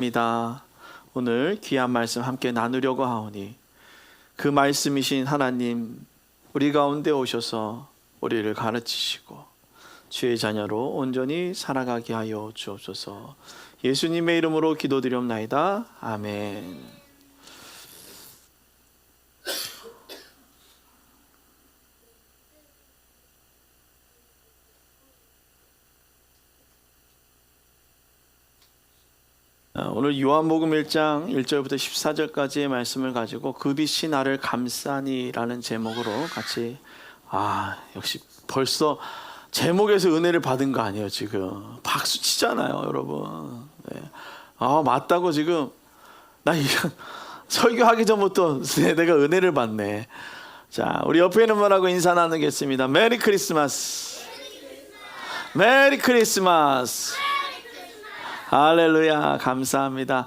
입니다. 오늘 귀한 말씀 함께 나누려고 하오니 그 말씀이신 하나님 우리 가운데 오셔서 우리를 가르치시고 주의 자녀로 온전히 살아가게 하여 주옵소서. 예수님의 이름으로 기도드리옵나이다. 아멘. 오늘 요한복음 1장 1절부터 14절까지의 말씀을 가지고 그 빛이 나를 감싸니라는 제목으로 같이 역시 벌써 제목에서 은혜를 받은 거 아니에요. 지금 박수 치잖아요, 여러분. 네. 맞다고 지금 나 이런 설교하기 전부터 내가 은혜를 받네. 자, 우리 옆에 있는 분하고 인사 나누겠습니다. 메리 크리스마스. 메리 크리스마스. 할렐루야. 감사합니다.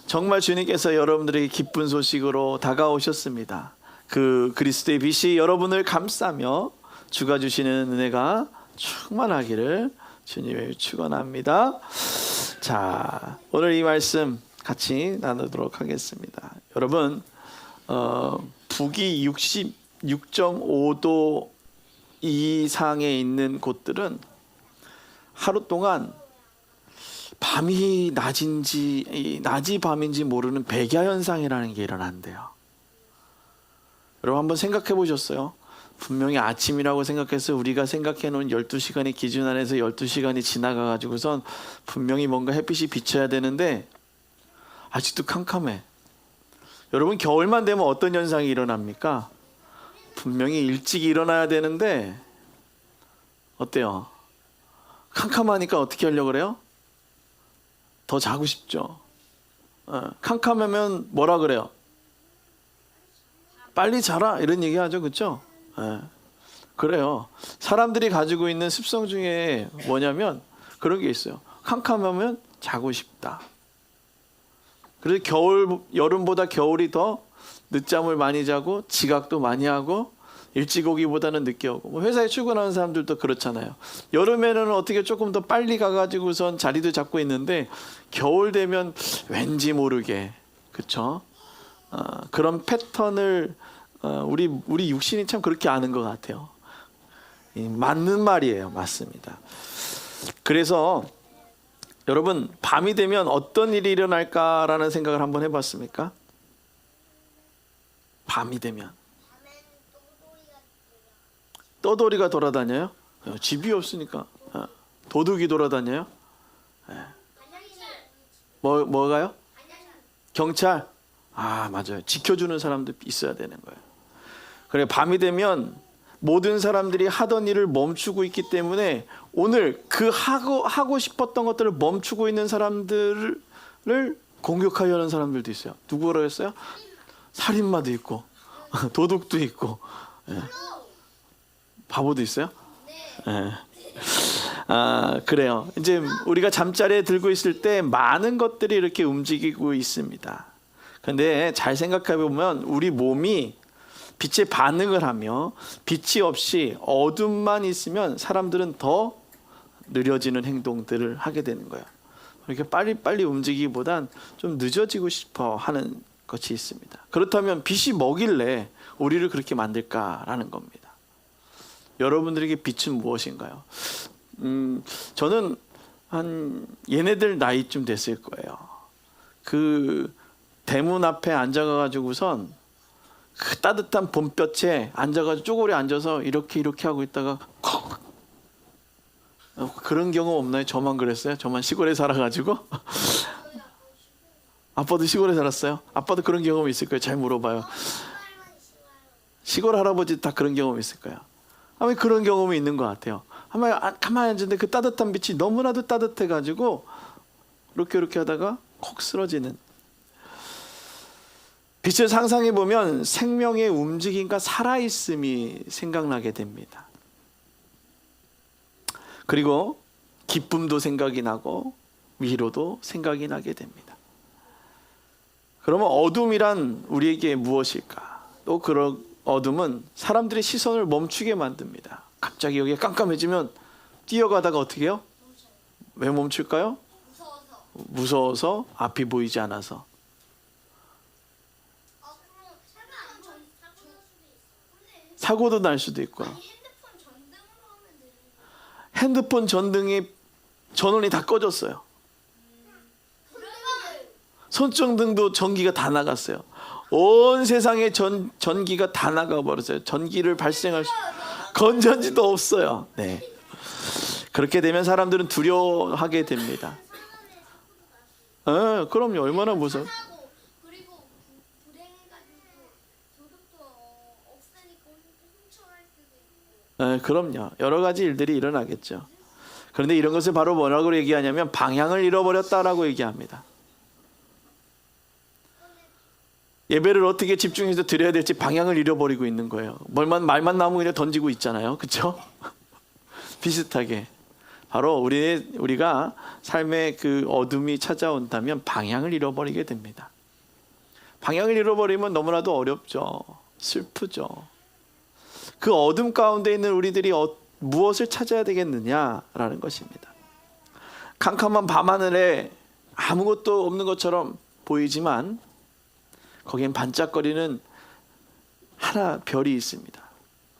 정말 주님께서 여러분들에게 기쁜 소식으로 다가오셨습니다. 그 그리스도의 빛이 여러분을 감싸며 주가 주시는 은혜가 충만하기를 주님의 축원합니다. 자, 오늘 이 말씀 같이 나누도록 하겠습니다. 여러분, 북위 66.5도 이상에 있는 곳들은 하루 동안 밤이 낮이 밤인지 모르는 백야현상이라는 게 일어난대요. 여러분 한번 생각해 보셨어요? 분명히 아침이라고 생각해서 우리가 생각해 놓은 12시간의 기준 안에서 12시간이 지나가 가지고선 분명히 뭔가 햇빛이 비쳐야 되는데 아직도 캄캄해. 여러분 겨울만 되면 어떤 현상이 일어납니까? 분명히 일찍 일어나야 되는데 어때요? 캄캄하니까 어떻게 하려고 그래요? 더 자고 싶죠. 캄캄하면 뭐라 그래요? 빨리 자라 이런 얘기 하죠. 그렇죠? 그래요. 사람들이 가지고 있는 습성 중에 뭐냐면 그런 게 있어요. 캄캄하면 자고 싶다. 그래서 여름보다 겨울이 더 늦잠을 많이 자고 지각도 많이 하고 일찍 오기보다는 늦게 오고, 뭐 회사에 출근하는 사람들도 그렇잖아요. 여름에는 어떻게 조금 더 빨리 가가지고선 자리도 잡고 있는데 겨울 되면 왠지 모르게, 그렇죠? 그런 패턴을 우리 육신이 참 그렇게 아는 것 같아요. 맞는 말이에요. 맞습니다. 그래서 여러분 밤이 되면 어떤 일이 일어날까라는 생각을 한번 해봤습니까? 밤이 되면 떠돌이가 돌아다녀요? 집이 없으니까. 도둑이 돌아다녀요? 뭐가요? 경찰? 맞아요. 지켜주는 사람도 있어야 되는 거예요. 그래, 밤이 되면 모든 사람들이 하던 일을 멈추고 있기 때문에 오늘 그 하고 싶었던 것들을 멈추고 있는 사람들을 공격하려는 사람들도 있어요. 누구라고 했어요? 살인마도 있고 도둑도 있고 바보도 있어요? 네. 그래요. 이제 우리가 잠자리에 들고 있을 때 많은 것들이 이렇게 움직이고 있습니다. 근데 잘 생각해 보면 우리 몸이 빛에 반응을 하며 빛이 없이 어둠만 있으면 사람들은 더 느려지는 행동들을 하게 되는 거예요. 이렇게 빨리빨리 움직이기보단 좀 늦어지고 싶어 하는 것이 있습니다. 그렇다면 빛이 뭐길래 우리를 그렇게 만들까라는 겁니다. 여러분들에게 빛은 무엇인가요? 저는 한 얘네들 나이쯤 됐을 거예요. 그 대문 앞에 앉아가지고선 그 따뜻한 봄볕에 앉아가지고 쪼그려 앉아서 이렇게 하고 있다가 그런 경험 없나요? 저만 그랬어요? 저만 시골에 살아가지고? 아빠도 시골에 살았어요? 아빠도 그런 경험이 있을 거예요. 잘 물어봐요. 시골 할아버지 다 그런 경험이 있을 거예요. 아마 그런 경험이 있는 것 같아요. 아마 가만히 앉았는데 그 따뜻한 빛이 너무나도 따뜻해가지고 이렇게 하다가 콕 쓰러지는. 빛을 상상해 보면 생명의 움직임과 살아있음이 생각나게 됩니다. 그리고 기쁨도 생각이 나고 위로도 생각이 나게 됩니다. 그러면 어둠이란 우리에게 무엇일까? 또 그런 어둠은 사람들의 시선을 멈추게 만듭니다. 갑자기 여기가 깜깜해지면 뛰어가다가 어떻게 해요? 왜 멈출까요? 무서워서 앞이 보이지 않아서. 사고도 날 수도 있고. 핸드폰 전등이 전원이 다 꺼졌어요. 손전등도 전기가 다 나갔어요. 온 세상에 전기가 다 나가버렸어요. 전기를 발생할 건전지도 없어요. 네. 그렇게 되면 사람들은 두려워하게 됩니다. 그럼요. 얼마나 무서워. 그럼요. 여러 가지 일들이 일어나겠죠. 그런데 이런 것을 바로 뭐라고 얘기하냐면 방향을 잃어버렸다라고 얘기합니다. 예배를 어떻게 집중해서 드려야 될지 방향을 잃어버리고 있는 거예요. 말만 나오면 그냥 던지고 있잖아요. 그렇죠? 비슷하게 바로 우리가 삶의 그 어둠이 찾아온다면 방향을 잃어버리게 됩니다. 방향을 잃어버리면 너무나도 어렵죠. 슬프죠. 그 어둠 가운데 있는 우리들이 무엇을 찾아야 되겠느냐라는 것입니다. 캄캄한 밤하늘에 아무것도 없는 것처럼 보이지만 거기엔 반짝거리는 하나 별이 있습니다.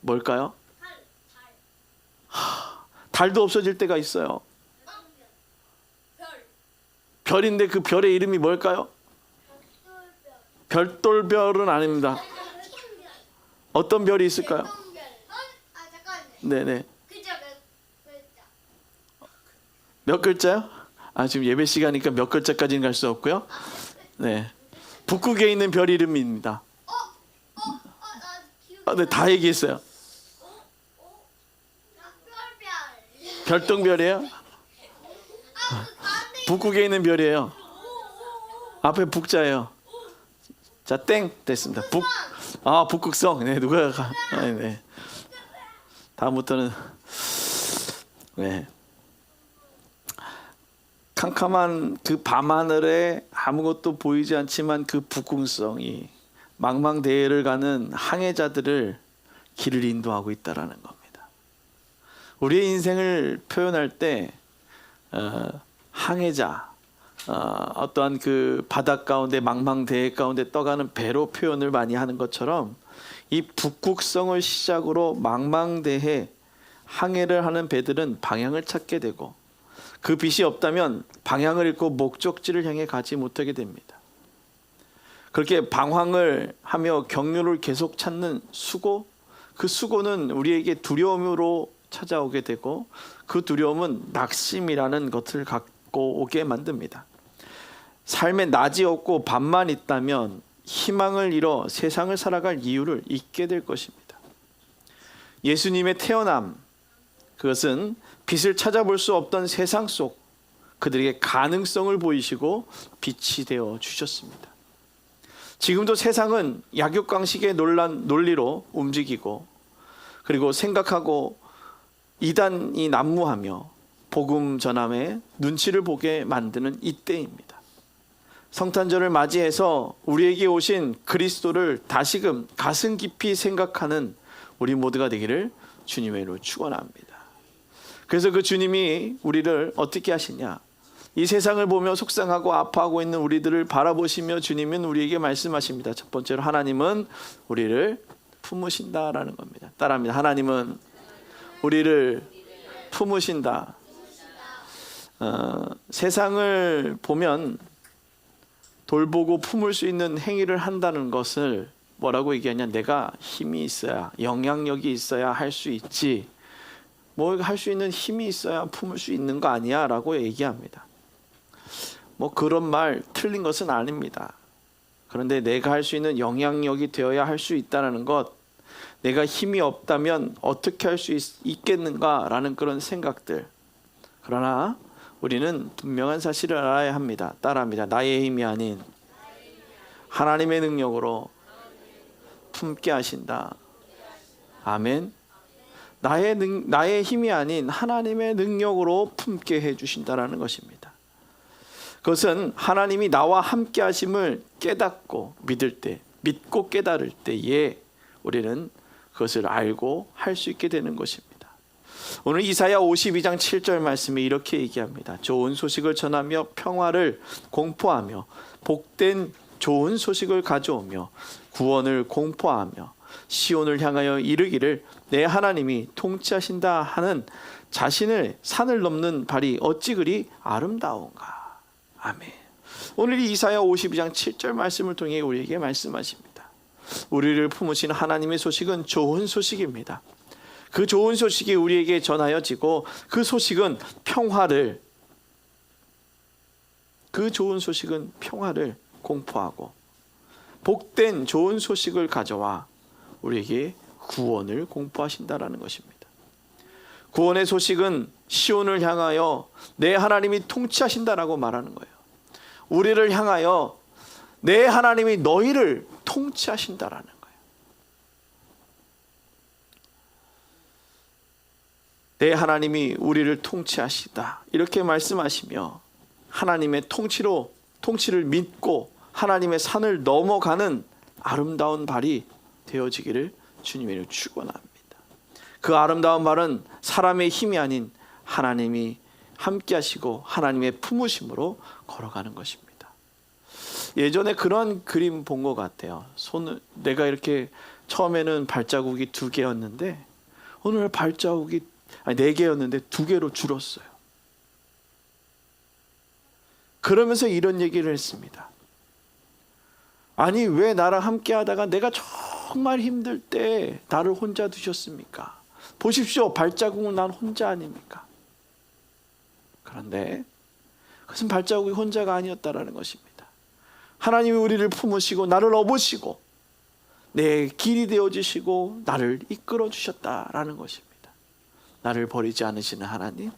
뭘까요? 달도 없어질 때가 있어요. 별인데 그 별의 이름이 뭘까요? 별돌별은 아닙니다. 어떤 별이 있을까요? 네네. 몇 글자요? 지금 예배 시간이니까 몇 글자까지는 갈 수 없고요. 네. 북극에 있는 별 이름입니다. 네, 다 얘기했어요. 별똥별이에요? 북극에 있는 별이에요. 앞에 북자예요. 자, 땡 됐습니다. 북극성. 네, 누가 네. 다음부터는 네. 캄캄한 그 밤하늘에 아무것도 보이지 않지만 그 북극성이 망망대해를 가는 항해자들을 길을 인도하고 있다라는 겁니다. 우리의 인생을 표현할 때 항해자, 어떠한 그 바다 가운데 망망대해 가운데 떠가는 배로 표현을 많이 하는 것처럼 이 북극성을 시작으로 망망대해 항해를 하는 배들은 방향을 찾게 되고 그 빛이 없다면 방향을 잃고 목적지를 향해 가지 못하게 됩니다. 그렇게 방황을 하며 경로를 계속 찾는 수고, 그 수고는 우리에게 두려움으로 찾아오게 되고 그 두려움은 낙심이라는 것을 갖고 오게 만듭니다. 삶에 낮이 없고 밤만 있다면 희망을 잃어 세상을 살아갈 이유를 잊게 될 것입니다. 예수님의 태어남, 그것은 빛을 찾아볼 수 없던 세상 속 그들에게 가능성을 보이시고 빛이 되어 주셨습니다. 지금도 세상은 약육강식의 논리로 움직이고 그리고 생각하고 이단이 난무하며 복음 전함에 눈치를 보게 만드는 이때입니다. 성탄절을 맞이해서 우리에게 오신 그리스도를 다시금 가슴 깊이 생각하는 우리 모두가 되기를 주님의 이름으로 축원합니다. 그래서 그 주님이 우리를 어떻게 하시냐? 이 세상을 보며 속상하고 아파하고 있는 우리들을 바라보시며 주님은 우리에게 말씀하십니다. 첫 번째로 하나님은 우리를 품으신다라는 겁니다. 따라합니다. 하나님은 우리를 품으신다. 세상을 보면 돌보고 품을 수 있는 행위를 한다는 것을 뭐라고 얘기하냐? 내가 힘이 있어야, 영향력이 있어야 할 수 있지. 뭐 할 수 있는 힘이 있어야 품을 수 있는 거 아니야? 라고 얘기합니다. 뭐 그런 말 틀린 것은 아닙니다. 그런데 내가 할 수 있는 영향력이 되어야 할 수 있다는 것, 내가 힘이 없다면 어떻게 할 수 있겠는가라는 그런 생각들. 그러나 우리는 분명한 사실을 알아야 합니다. 따라합니다. 나의 힘이 아닌 하나님의 능력으로 품게 하신다. 아멘. 나의 힘이 아닌 하나님의 능력으로 품게 해주신다라는 것입니다. 그것은 하나님이 나와 함께 하심을 깨닫고 믿을 때, 믿고 깨달을 때에 우리는 그것을 알고 할 수 있게 되는 것입니다. 오늘 이사야 52장 7절 말씀에 이렇게 얘기합니다. 좋은 소식을 전하며 평화를 공포하며 복된 좋은 소식을 가져오며 구원을 공포하며 시온을 향하여 이르기를 내 하나님이 통치하신다 하는 자신을 산을 넘는 발이 어찌 그리 아름다운가. 아멘. 오늘 이사야 52장 7절 말씀을 통해 우리에게 말씀하십니다. 우리를 품으신 하나님의 소식은 좋은 소식입니다. 그 좋은 소식이 우리에게 전하여지고 그 좋은 소식은 평화를 공포하고 복된 좋은 소식을 가져와 우리에게 구원을 공포하신다라는 것입니다. 구원의 소식은 시온을 향하여 내 하나님이 통치하신다라고 말하는 거예요. 우리를 향하여 내 하나님이 너희를 통치하신다라는 거예요. 내 하나님이 우리를 통치하시다 이렇게 말씀하시며 하나님의 통치를 믿고 하나님의 산을 넘어가는 아름다운 발이 되어지기를 주님으로 축원합니다. 그 아름다운 발은 사람의 힘이 아닌 하나님이 함께 하시고 하나님의 품으심으로 걸어가는 것입니다. 예전에 그런 그림 본 것 같아요. 내가 이렇게 처음에는 발자국이 2개였는데 오늘 발자국이 4개였는데 2개로 줄었어요. 그러면서 이런 얘기를 했습니다. 아니 왜 나랑 함께 하다가 내가 정말 힘들 때 나를 혼자 두셨습니까? 보십시오. 발자국은 난 혼자 아닙니까? 그런데 그것은 발자국이 혼자가 아니었다라는 것입니다. 하나님이 우리를 품으시고 나를 업으시고 내 길이 되어주시고 나를 이끌어 주셨다라는 것입니다. 나를 버리지 않으시는 하나님,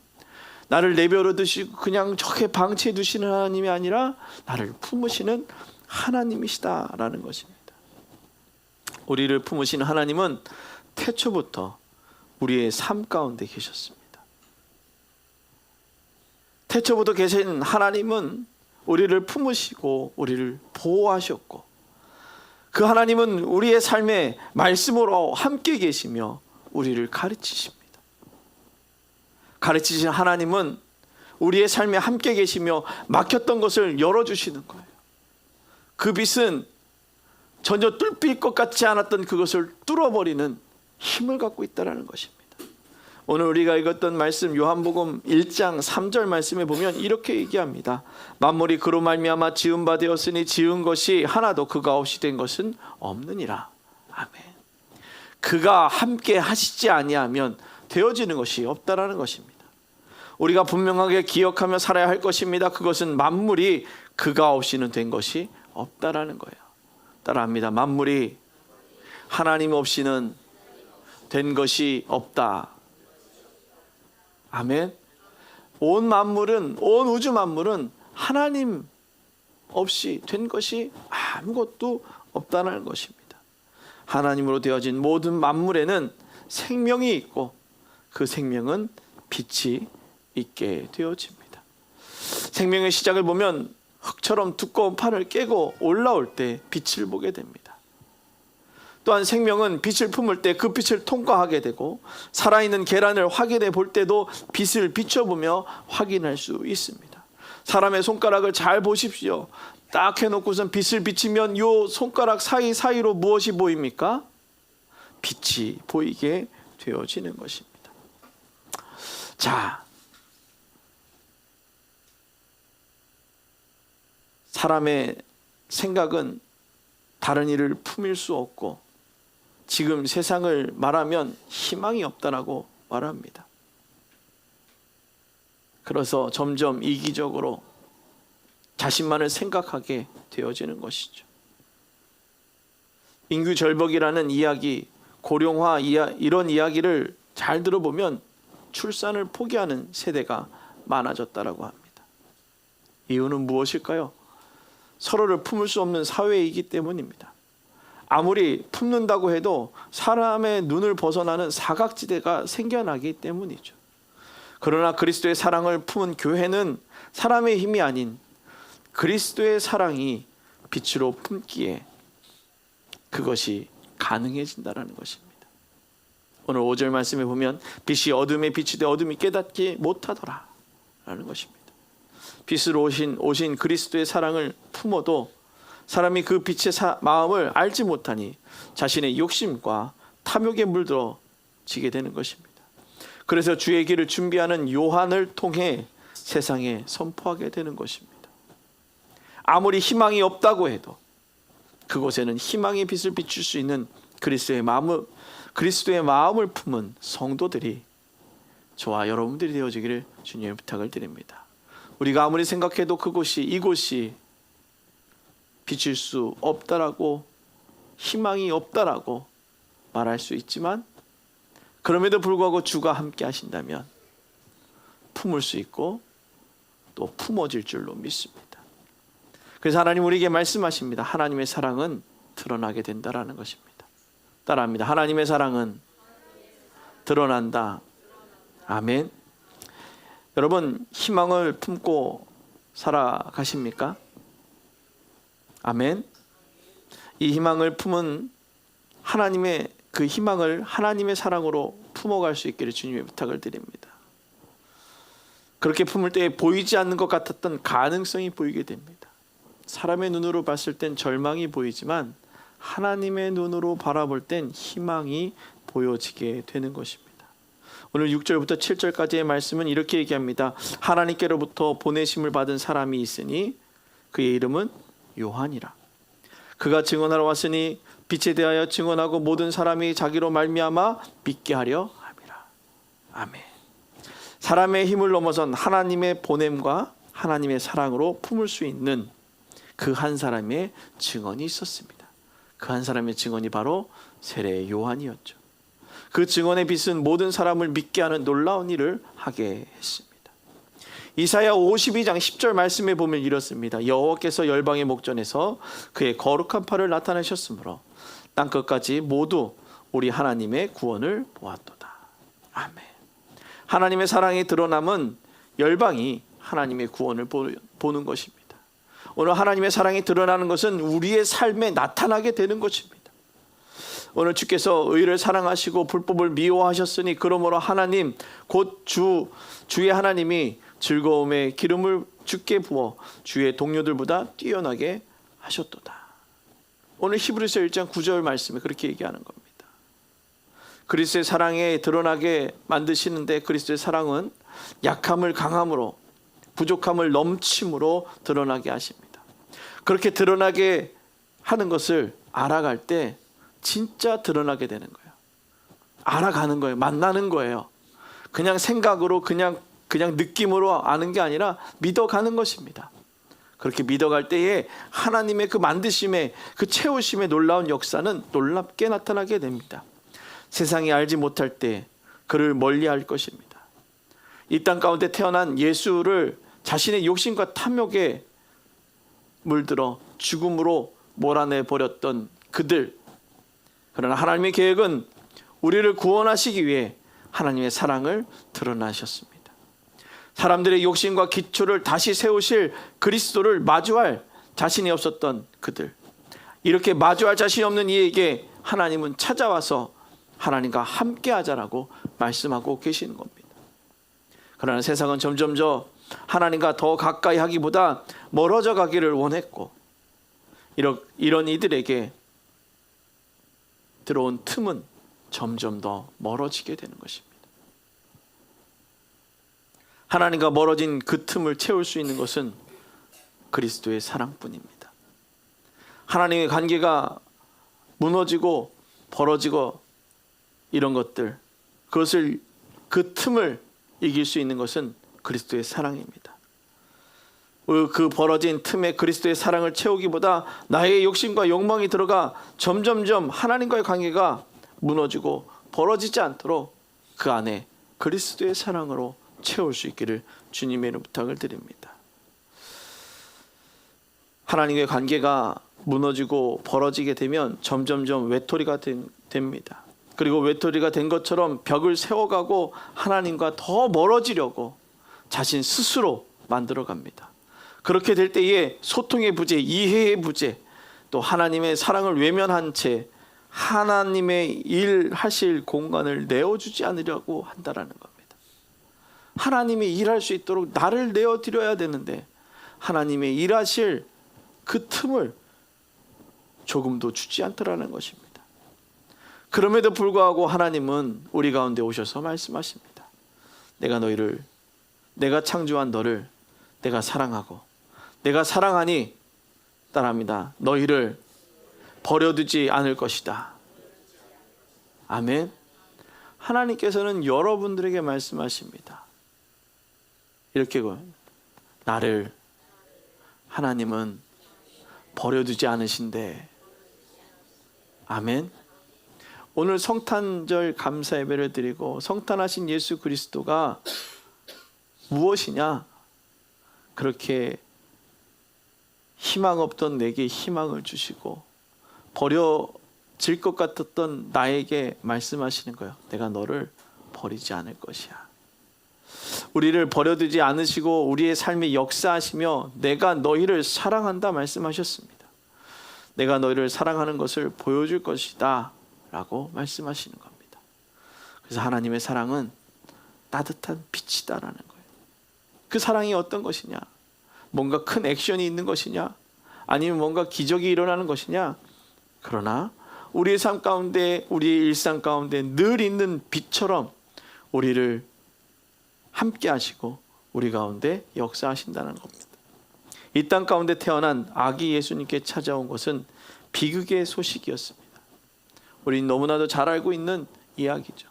나를 내버려 두시고 그냥 저렇게 방치해 두시는 하나님이 아니라 나를 품으시는 하나님이시다라는 것입니다. 우리를 품으시는 하나님은 태초부터 우리의 삶 가운데 계셨습니다. 태초부터 계신 하나님은 우리를 품으시고 우리를 보호하셨고 그 하나님은 우리의 삶에 말씀으로 함께 계시며 우리를 가르치십니다. 가르치신 하나님은 우리의 삶에 함께 계시며 막혔던 것을 열어주시는 거예요. 그 빛은 전혀 뚫릴 것 같지 않았던 그것을 뚫어버리는 힘을 갖고 있다는 것입니다. 오늘 우리가 읽었던 말씀 요한복음 1장 3절 말씀에 보면 이렇게 얘기합니다. 만물이 그로 말미암아 지은 바 되었으니 지은 것이 하나도 그가 없이 된 것은 없느니라. 아멘. 그가 함께 하시지 아니하면 되어지는 것이 없다라는 것입니다. 우리가 분명하게 기억하며 살아야 할 것입니다. 그것은 만물이 그가 없이는 된 것이 없다라는 거예요. 따라합니다. 만물이 하나님 없이는 된 것이 없다. 아멘. 온 우주 만물은 하나님 없이 된 것이 아무것도 없다는 것입니다. 하나님으로 되어진 모든 만물에는 생명이 있고 그 생명은 빛이 있게 되어집니다. 생명의 시작을 보면 흙처럼 두꺼운 판을 깨고 올라올 때 빛을 보게 됩니다. 또한 생명은 빛을 품을 때 그 빛을 통과하게 되고 살아있는 계란을 확인해 볼 때도 빛을 비춰보며 확인할 수 있습니다. 사람의 손가락을 잘 보십시오. 딱 해놓고선 빛을 비치면 요 손가락 사이사이로 무엇이 보입니까? 빛이 보이게 되어지는 것입니다. 자, 사람의 생각은 다른 일을 품을 수 없고 지금 세상을 말하면 희망이 없다라고 말합니다. 그래서 점점 이기적으로 자신만을 생각하게 되어지는 것이죠. 인구절벽이라는 이야기, 고령화 이런 이야기를 잘 들어보면 출산을 포기하는 세대가 많아졌다라고 합니다. 이유는 무엇일까요? 서로를 품을 수 없는 사회이기 때문입니다. 아무리 품는다고 해도 사람의 눈을 벗어나는 사각지대가 생겨나기 때문이죠. 그러나 그리스도의 사랑을 품은 교회는 사람의 힘이 아닌 그리스도의 사랑이 빛으로 품기에 그것이 가능해진다는 것입니다. 오늘 5절 말씀에 보면 빛이 어둠에 비추되 어둠이 깨닫지 못하더라 라는 것입니다. 빛으로 오신 그리스도의 사랑을 품어도 사람이 그 빛의 마음을 알지 못하니 자신의 욕심과 탐욕에 물들어지게 되는 것입니다. 그래서 주의 길을 준비하는 요한을 통해 세상에 선포하게 되는 것입니다. 아무리 희망이 없다고 해도 그곳에는 희망의 빛을 비출 수 있는 그리스도의 마음을 품은 성도들이 저와 여러분들이 되어지기를 주님의 부탁을 드립니다. 우리가 아무리 생각해도 이곳이 비칠 수 없다라고, 희망이 없다라고 말할 수 있지만, 그럼에도 불구하고 주가 함께 하신다면 품을 수 있고 또 품어질 줄로 믿습니다. 그래서 하나님 우리에게 말씀하십니다. 하나님의 사랑은 드러나게 된다라는 것입니다. 따라합니다. 하나님의 사랑은 드러난다. 아멘. 여러분, 희망을 품고 살아가십니까? 아멘. 이 희망을 품은 하나님의 그 희망을 하나님의 사랑으로 품어갈 수 있기를 주님의 부탁을 드립니다. 그렇게 품을 때 보이지 않는 것 같았던 가능성이 보이게 됩니다. 사람의 눈으로 봤을 땐 절망이 보이지만 하나님의 눈으로 바라볼 땐 희망이 보여지게 되는 것입니다. 오늘 6절부터 7절까지의 말씀은 이렇게 얘기합니다. 하나님께로부터 보내심을 받은 사람이 있으니 그의 이름은 요한이라. 그가 증언하러 왔으니 빛에 대하여 증언하고 모든 사람이 자기로 말미암아 믿게 하려 함이라. 아멘. 사람의 힘을 넘어선 하나님의 보냄과 하나님의 사랑으로 품을 수 있는 그 한 사람의 증언이 있었습니다. 그 한 사람의 증언이 바로 세례 요한이었죠. 그 증언의 빛은 모든 사람을 믿게 하는 놀라운 일을 하게 했습니다. 이사야 52장 10절 말씀에 보면 이렇습니다. 여호와께서 열방의 목전에서 그의 거룩한 팔을 나타내셨으므로 땅끝까지 모두 우리 하나님의 구원을 보았도다. 아멘. 하나님의 사랑이 드러남은 열방이 하나님의 구원을 보는 것입니다. 오늘 하나님의 사랑이 드러나는 것은 우리의 삶에 나타나게 되는 것입니다. 오늘 주께서 의를 사랑하시고 불법을 미워하셨으니 그러므로 하나님 곧 주의 하나님이 즐거움의 기름을 주께 부어 주의 동료들보다 뛰어나게 하셨도다. 오늘 히브리서 1장 9절 말씀에 그렇게 얘기하는 겁니다. 그리스도의 사랑에 드러나게 만드시는데 그리스도의 사랑은 약함을 강함으로, 부족함을 넘침으로 드러나게 하십니다. 그렇게 드러나게 하는 것을 알아갈 때 진짜 드러나게 되는 거예요. 알아가는 거예요. 만나는 거예요. 그냥 생각으로 그냥 느낌으로 아는 게 아니라 믿어가는 것입니다. 그렇게 믿어갈 때에 하나님의 그 만드심의 그 채우심의 놀라운 역사는 놀랍게 나타나게 됩니다. 세상이 알지 못할 때 그를 멀리할 것입니다. 이 땅 가운데 태어난 예수를 자신의 욕심과 탐욕에 물들어 죽음으로 몰아내 버렸던 그들, 그러나 하나님의 계획은 우리를 구원하시기 위해 하나님의 사랑을 드러나셨습니다. 사람들의 욕심과 기초를 다시 세우실 그리스도를 마주할 자신이 없었던 그들, 이렇게 마주할 자신이 없는 이에게 하나님은 찾아와서 하나님과 함께 하자라고 말씀하고 계시는 겁니다. 그러나 세상은 점점 하나님과 더 가까이 하기보다 멀어져 가기를 원했고, 이런 이들에게 들어온 틈은 점점 더 멀어지게 되는 것입니다. 하나님과 멀어진 그 틈을 채울 수 있는 것은 그리스도의 사랑뿐입니다. 하나님의 관계가 무너지고 벌어지고 이런 것들, 그 틈을 이길 수 있는 것은 그리스도의 사랑입니다. 그 벌어진 틈에 그리스도의 사랑을 채우기보다 나의 욕심과 욕망이 들어가 점점점 하나님과의 관계가 무너지고 벌어지지 않도록 그 안에 그리스도의 사랑으로 채울 수 있기를 주님의 이름으로 부탁을 드립니다. 하나님의 관계가 무너지고 벌어지게 되면 점점점 외톨이가 됩니다. 그리고 외톨이가 된 것처럼 벽을 세워가고 하나님과 더 멀어지려고 자신 스스로 만들어갑니다. 그렇게 될 때에 소통의 부재, 이해의 부재, 또 하나님의 사랑을 외면한 채 하나님의 일하실 공간을 내어주지 않으려고 한다라는 겁니다. 하나님이 일할 수 있도록 나를 내어드려야 되는데 하나님의 일하실 그 틈을 조금도 주지 않더라는 것입니다. 그럼에도 불구하고 하나님은 우리 가운데 오셔서 말씀하십니다. 내가 창조한 너를 내가 사랑하고 내가 사랑하니 따라합니다. 너희를 버려두지 않을 것이다. 아멘. 하나님께서는 여러분들에게 말씀하십니다. 이렇게 나를 하나님은 버려두지 않으신데. 아멘. 오늘 성탄절 감사 예배를 드리고 성탄하신 예수 그리스도가 무엇이냐? 그렇게 희망 없던 내게 희망을 주시고 버려질 것 같았던 나에게 말씀하시는 거예요. 내가 너를 버리지 않을 것이야. 우리를 버려두지 않으시고 우리의 삶에 역사하시며 내가 너희를 사랑한다 말씀하셨습니다. 내가 너희를 사랑하는 것을 보여줄 것이다 라고 말씀하시는 겁니다. 그래서 하나님의 사랑은 따뜻한 빛이다라는 거예요. 그 사랑이 어떤 것이냐? 뭔가 큰 액션이 있는 것이냐? 아니면 뭔가 기적이 일어나는 것이냐? 그러나 우리의 삶 가운데, 우리의 일상 가운데 늘 있는 빛처럼 우리를 함께 하시고 우리 가운데 역사하신다는 겁니다. 이 땅 가운데 태어난 아기 예수님께 찾아온 것은 비극의 소식이었습니다. 우리는 너무나도 잘 알고 있는 이야기죠.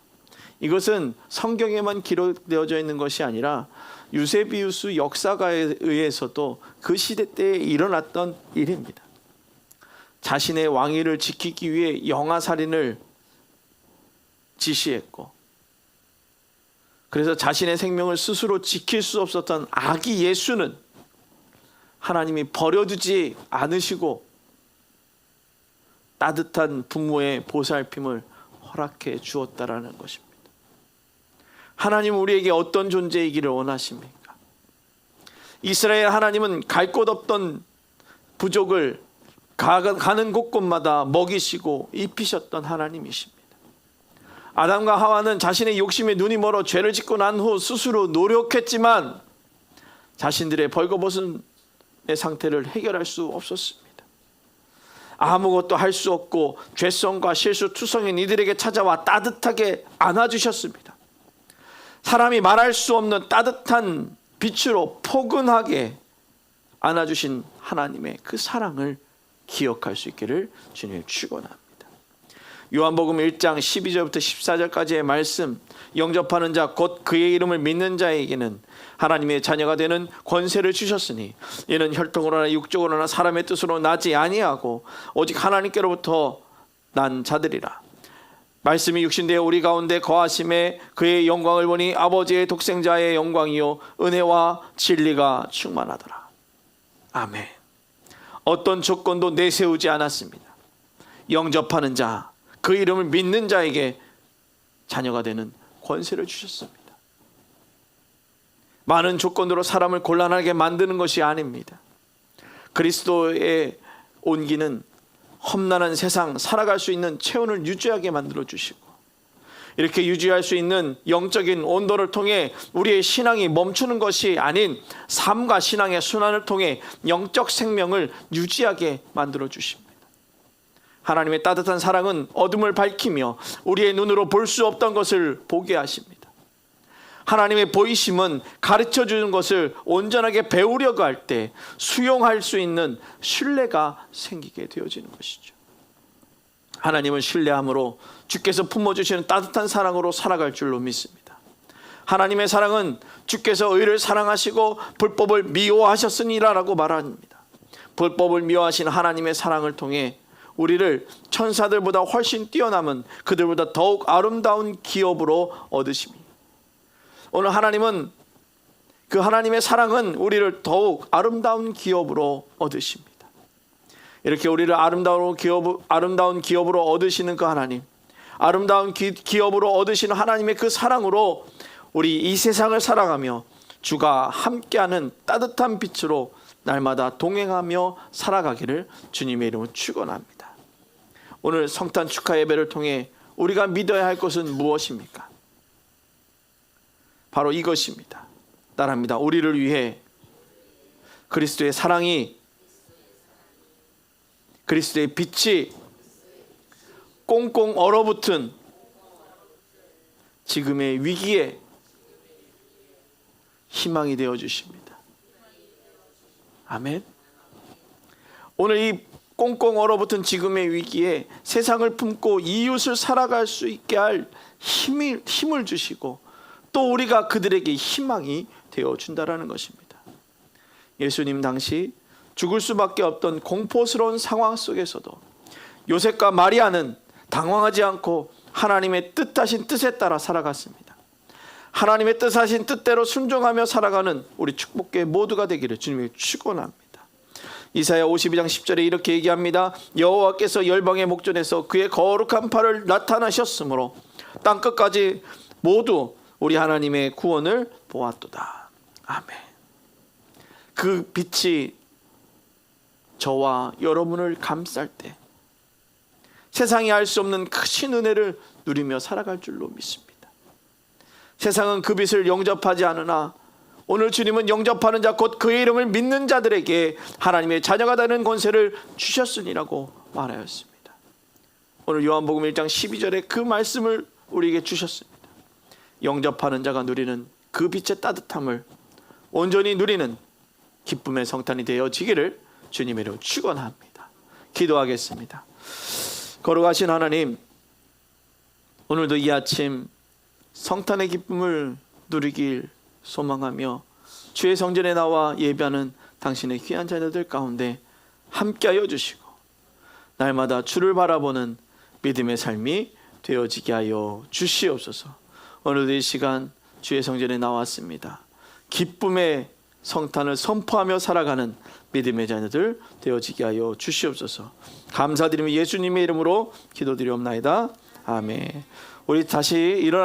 이것은 성경에만 기록되어져 있는 것이 아니라 유세비우스 역사가에 의해서도 그 시대 때에 일어났던 일입니다. 자신의 왕위를 지키기 위해 영아살인을 지시했고, 그래서 자신의 생명을 스스로 지킬 수 없었던 아기 예수는 하나님이 버려두지 않으시고 따뜻한 부모의 보살핌을 허락해 주었다라는 것입니다. 하나님은 우리에게 어떤 존재이기를 원하십니까? 이스라엘 하나님은 갈 곳 없던 부족을 가는 곳곳마다 먹이시고 입히셨던 하나님이십니다. 아담과 하와는 자신의 욕심에 눈이 멀어 죄를 짓고 난 후 스스로 노력했지만 자신들의 벌거벗은 상태를 해결할 수 없었습니다. 아무것도 할 수 없고 죄성과 실수 투성인 이들에게 찾아와 따뜻하게 안아주셨습니다. 사람이 말할 수 없는 따뜻한 빛으로 포근하게 안아주신 하나님의 그 사랑을 기억할 수 있기를 주님 축원합니다. 요한복음 1장 12절부터 14절까지의 말씀, 영접하는 자 곧 그의 이름을 믿는 자에게는 하나님의 자녀가 되는 권세를 주셨으니 이는 혈통으로나 육적으로나 사람의 뜻으로 나지 아니하고 오직 하나님께로부터 난 자들이라. 말씀이 육신되어 우리 가운데 거하심에 그의 영광을 보니 아버지의 독생자의 영광이요 은혜와 진리가 충만하더라. 아멘. 어떤 조건도 내세우지 않았습니다. 영접하는 자, 그 이름을 믿는 자에게 자녀가 되는 권세를 주셨습니다. 많은 조건으로 사람을 곤란하게 만드는 것이 아닙니다. 그리스도의 온기는 험난한 세상 살아갈 수 있는 체온을 유지하게 만들어 주시고, 이렇게 유지할 수 있는 영적인 온도를 통해 우리의 신앙이 멈추는 것이 아닌 삶과 신앙의 순환을 통해 영적 생명을 유지하게 만들어 주십니다. 하나님의 따뜻한 사랑은 어둠을 밝히며 우리의 눈으로 볼 수 없던 것을 보게 하십니다. 하나님의 보이심은 가르쳐 주는 것을 온전하게 배우려고 할 때 수용할 수 있는 신뢰가 생기게 되어지는 것이죠. 하나님을 신뢰함으로 주께서 품어주시는 따뜻한 사랑으로 살아갈 줄로 믿습니다. 하나님의 사랑은 주께서 의를 사랑하시고 불법을 미워하셨으니라라고 말합니다. 불법을 미워하신 하나님의 사랑을 통해 우리를 천사들보다 훨씬 뛰어남은 그들보다 더욱 아름다운 기업으로 얻으십니다. 오늘 하나님은 그 하나님의 사랑은 우리를 더욱 아름다운 기업으로 얻으십니다. 이렇게 우리를 아름다운 기업으로 얻으시는 그 하나님, 아름다운 기업으로 얻으시는 하나님의 그 사랑으로 우리 이 세상을 살아가며 주가 함께하는 따뜻한 빛으로 날마다 동행하며 살아가기를 주님의 이름으로 축원합니다. 오늘 성탄 축하 예배를 통해 우리가 믿어야 할 것은 무엇입니까? 바로 이것입니다. 따라합니다. 우리를 위해 그리스도의 사랑이, 그리스도의 빛이 꽁꽁 얼어붙은 지금의 위기에 희망이 되어 주십니다. 아멘. 오늘 이 꽁꽁 얼어붙은 지금의 위기에 세상을 품고 이웃을 살아갈 수 있게 할 힘을 주시고 또 우리가 그들에게 희망이 되어 준다라는 것입니다. 예수님 당시 죽을 수밖에 없던 공포스러운 상황 속에서도 요셉과 마리아는 당황하지 않고 하나님의 뜻하신 뜻에 따라 살아갔습니다. 하나님의 뜻하신 뜻대로 순종하며 살아가는 우리 축복계 모두가 되기를 주님이 축원합니다. 이사야 52장 10절에 이렇게 얘기합니다. 여호와께서 열방의 목전에서 그의 거룩한 팔을 나타나셨으므로 땅 끝까지 모두 우리 하나님의 구원을 보았도다. 아멘. 그 빛이 저와 여러분을 감쌀 때 세상이 알 수 없는 크신 은혜를 누리며 살아갈 줄로 믿습니다. 세상은 그 빛을 영접하지 않으나 오늘 주님은 영접하는 자 곧 그의 이름을 믿는 자들에게 하나님의 자녀가 되는 권세를 주셨으니라고 말하였습니다. 오늘 요한복음 1장 12절에 그 말씀을 우리에게 주셨습니다. 영접하는 자가 누리는 그 빛의 따뜻함을 온전히 누리는 기쁨의 성탄이 되어지기를 주님의 이름으로 축원합니다. 기도하겠습니다. 거룩하신 하나님, 오늘도 이 아침 성탄의 기쁨을 누리길 소망하며 주의 성전에 나와 예배하는 당신의 귀한 자녀들 가운데 함께하여 주시고 날마다 주를 바라보는 믿음의 삶이 되어지게 하여 주시옵소서. 오늘도 이 시간 주의 성전에 나왔습니다. 기쁨의 성탄을 선포하며 살아가는 믿음의 자녀들 되어지게 하여 주시옵소서. 감사드리며 예수님의 이름으로 기도드리옵나이다. 아멘. 우리 다시 일어나